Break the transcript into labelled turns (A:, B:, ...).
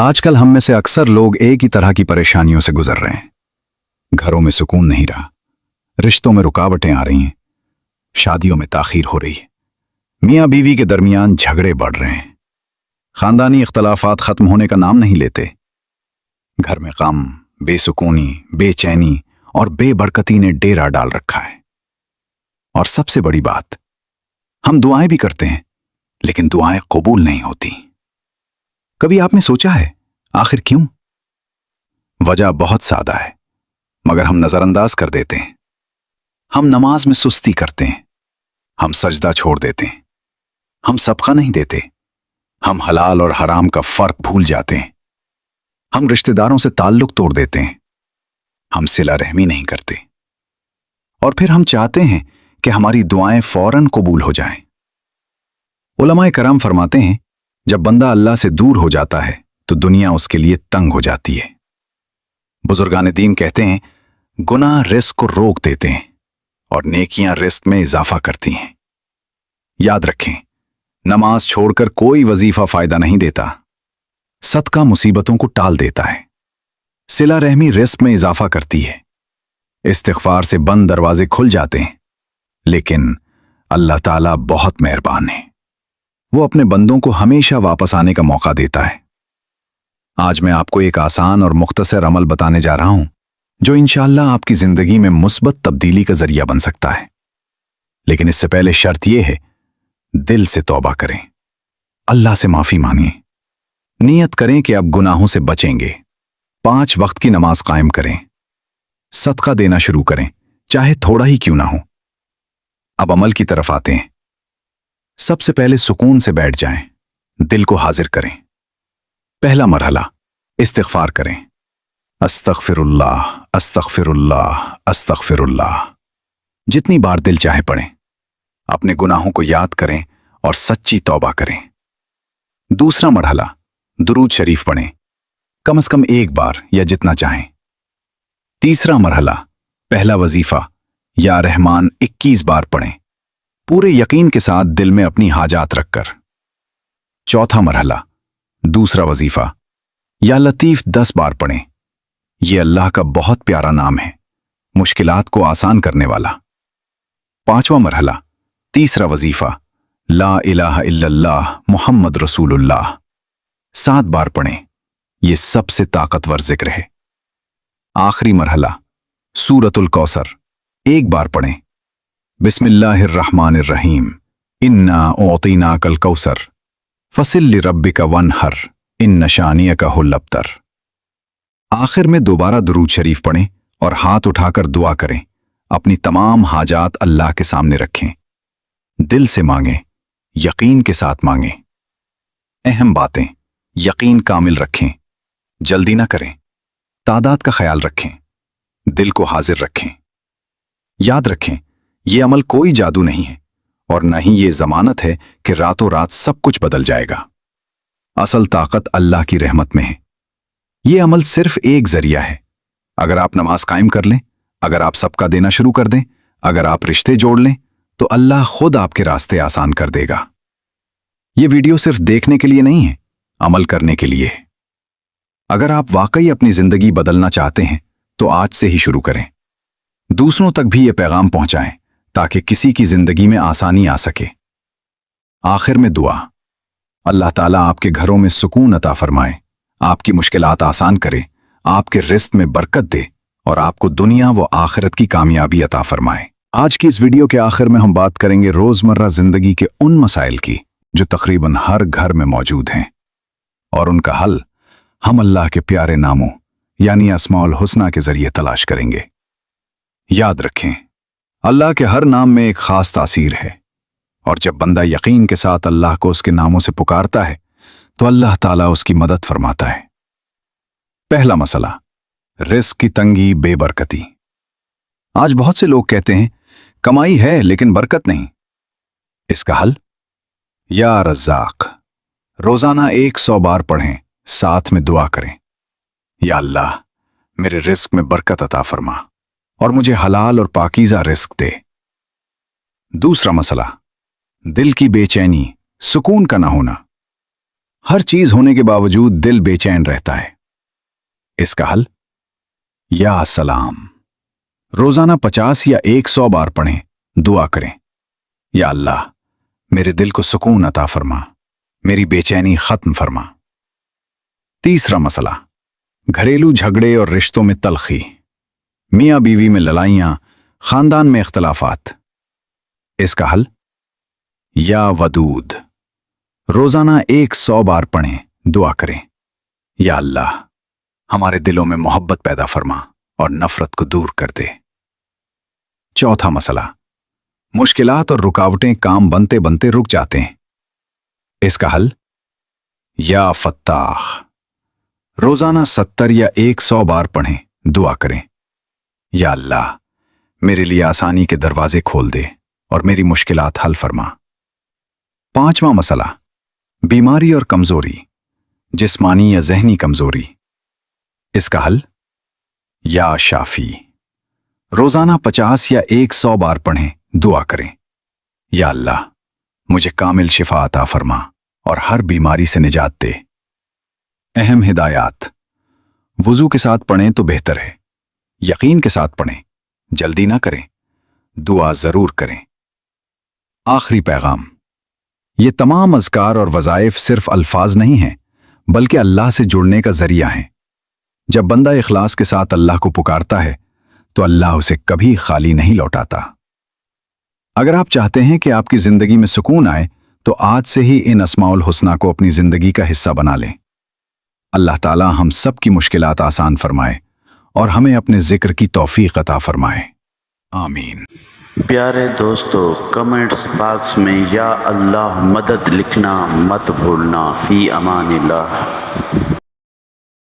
A: आजकल हम में से अक्सर लोग एक ही तरह की परेशानियों से गुजर रहे हैं। घरों में सुकून नहीं रहा, रिश्तों में रुकावटें आ रही हैं, शादियों में ताखीर हो रही है, मियाँ बीवी के दरमियान झगड़े बढ़ रहे हैं, खानदानी इख्तलाफात खत्म होने का नाम नहीं लेते। घर में गम, बेसुकूनी, बेचैनी और बेबरकती ने डेरा डाल रखा है। और सबसे बड़ी बात, हम दुआएं भी करते हैं लेकिन दुआएं कबूल नहीं होती। कभी आपने सोचा है आखिर क्यों? वजह बहुत सादा है मगर हम नजरअंदाज कर देते हैं। हम नमाज में सुस्ती करते हैं, हम सजदा छोड़ देते हैं, हम सदका नहीं देते, हम हलाल और हराम का फर्क भूल जाते हैं, हम रिश्तेदारों से ताल्लुक तोड़ देते हैं, हम सिला रहमी नहीं करते और फिर हम चाहते हैं कि हमारी दुआएं फौरन कबूल हो जाएं। उलमाए कराम फरमाते हैं, जब बंदा अल्लाह से दूर हो जाता है तो दुनिया उसके लिए तंग हो जाती है। बुजुर्गान दीन कहते हैं, गुनाह रिस्क को रोक देते हैं और नेकियां रिस्क में इजाफा करती हैं। याद रखें, नमाज छोड़कर कोई वजीफा फायदा नहीं देता, सदका मुसीबतों को टाल देता है, सिला रहमी रिस्क में इजाफा करती है, इस्तिग़फ़ार से बंद दरवाजे खुल जाते हैं। लेकिन अल्लाह ताला बहुत मेहरबान है, वो अपने बंदों को हमेशा वापस आने का मौका देता है। आज मैं आपको एक आसान और मुख्तसर अमल बताने जा रहा हूं जो इंशाअल्लाह आपकी जिंदगी में मुस्बत तब्दीली का जरिया बन सकता है। लेकिन इससे पहले शर्त यह है, दिल से तौबा करें, अल्लाह से माफी मांगें, नियत करें कि अब गुनाहों से बचेंगे, 5 वक्त की नमाज कायम करें, सदका देना शुरू करें, चाहे थोड़ा ही क्यों ना हो। अब अमल की तरफ आते हैं। सबसे पहले सुकून से बैठ जाएं, दिल को हाजिर करें। पहला मरहला, इस्तिग़फ़ार करें। अस्तग़फ़िरुल्लाह, अस्तग़फ़िरुल्लाह, अस्तग़फ़िरुल्लाह। जितनी बार दिल चाहे पढ़ें। अपने गुनाहों को याद करें और सच्ची तौबा करें। दूसरा मरहला, दुरूद शरीफ पढ़ें, कम से कम 1 बार या जितना चाहें। तीसरा मरहला, पहला वजीफा या रहमान 21 बार पढ़ें, पूरे यकीन के साथ दिल में अपनी हाजात रखकर। चौथा मरहला, दूसरा वजीफा या लतीफ 10 बार पढ़ें। यह अल्लाह का बहुत प्यारा नाम है, मुश्किलात को आसान करने वाला। पांचवा मरहला, तीसरा वजीफा ला इलाहा इल्लल्लाह मुहम्मद रसूलुल्लाह 7 बार पढ़ें। यह सबसे ताकतवर जिक्र है। आखिरी मरहला, सूरतुल कौसर 1 बार पढ़ें। बिस्मिल्लाहिर्रहमानिर्रहीम, इन्ना औतीनाकल कौसर फसिल्लि रब्बिका वनहर इन्न शानियका हुल अब्तर। आखिर में दोबारा दुरूद शरीफ पढ़ें और हाथ उठाकर दुआ करें। अपनी तमाम हाजात अल्लाह के सामने रखें, दिल से मांगें, यकीन के साथ मांगें। अहम बातें, यकीन कामिल रखें, जल्दी ना करें, तादाद का ख्याल रखें, दिल को हाजिर रखें। याद रखें, यह अमल कोई जादू नहीं है और न ही ये जमानत है कि रातों रात सब कुछ बदल जाएगा। असल ताकत अल्लाह की रहमत में है। यह अमल सिर्फ एक जरिया है। अगर आप नमाज कायम कर लें, अगर आप सबका देना शुरू कर दें, अगर आप रिश्ते जोड़ लें, तो अल्लाह खुद आपके रास्ते आसान कर देगा। यह वीडियो सिर्फ देखने के लिए नहीं है, अमल करने के लिए है। अगर आप वाकई अपनी जिंदगी बदलना चाहते हैं तो आज से ही शुरू करें। दूसरों तक भी यह पैगाम पहुंचाएं ताकि किसी की जिंदगी में आसानी आ सके। आखिर में दुआ, अल्लाह ताला आपके घरों में सुकून अता फरमाए, आपकी मुश्किलात आसान करे, आपके रिज़्क़ में बरकत दे और आपको दुनिया व आखिरत की कामयाबी अता फरमाए। आज की इस वीडियो के आखिर में हम बात करेंगे रोजमर्रा जिंदगी के उन मसाइल की जो तकरीबन हर घर में मौजूद हैं और उनका हल हम अल्लाह के प्यारे नामों यानी अस्माउल हुस्ना के जरिए तलाश करेंगे। याद रखें, अल्लाह के हर नाम में एक खास तासीर है और जब बंदा यकीन के साथ अल्लाह को उसके नामों से पुकारता है तो अल्लाह ताला उसकी मदद फरमाता है। पहला मसला, रिस्क की तंगी, बेबरकती। आज बहुत से लोग कहते हैं कमाई है लेकिन बरकत नहीं। इसका हल, या रज़्ज़ाक़ रोजाना 100 बार पढ़ें, साथ में दुआ करें, या अल्लाह मेरे रिस्क में बरकत अता फरमा और मुझे हलाल और पाकीज़ा रिस्क दे। दूसरा मसला, दिल की बेचैनी, सुकून का ना होना। ہر چیز ہونے کے باوجود دل بے چین رہتا ہے۔ اس کا حل؟ یا سلام روزانہ 50 یا 100 بار پڑھیں، دعا کریں، یا اللہ میرے دل کو سکون عطا فرما، میری بے چینی ختم فرما۔ تیسرا مسئلہ، گھریلو جھگڑے اور رشتوں میں تلخی، میاں بیوی میں لڑائیاں، خاندان میں اختلافات۔ اس کا حل؟ یا ودود روزانہ 100 بار پڑھیں، دعا کریں، یا اللہ ہمارے دلوں میں محبت پیدا فرما اور نفرت کو دور کر دے۔ چوتھا مسئلہ، مشکلات اور رکاوٹیں کام بنتے بنتے رک جاتے ہیں۔ اس کا حل؟ یا فتاح روزانہ 70 یا 100 بار پڑھیں، دعا کریں، یا اللہ میرے لیے آسانی کے دروازے کھول دے اور میری مشکلات حل فرما۔ پانچواں مسئلہ، بیماری اور کمزوری، جسمانی یا ذہنی کمزوری۔ اس کا حل؟ یا شافی روزانہ 50 یا 100 بار پڑھیں، دعا کریں، یا اللہ مجھے کامل شفا عطا فرما اور ہر بیماری سے نجات دے۔ اہم ہدایات، وضو کے ساتھ پڑھیں تو بہتر ہے، یقین کے ساتھ پڑھیں، جلدی نہ کریں، دعا ضرور کریں۔ آخری پیغام، یہ تمام اذکار اور وظائف صرف الفاظ نہیں ہیں بلکہ اللہ سے جڑنے کا ذریعہ ہیں۔ جب بندہ اخلاص کے ساتھ اللہ کو پکارتا ہے تو اللہ اسے کبھی خالی نہیں لوٹاتا۔ اگر آپ چاہتے ہیں کہ آپ کی زندگی میں سکون آئے تو آج سے ہی ان اسماء الحسنہ کو اپنی زندگی کا حصہ بنا لیں۔ اللہ تعالی ہم سب کی مشکلات آسان فرمائے اور ہمیں اپنے ذکر کی توفیق عطا فرمائے، آمین۔
B: پیارے دوستو، کمنٹس باکس میں یا اللہ مدد لکھنا مت بھولنا۔ فی امان اللہ۔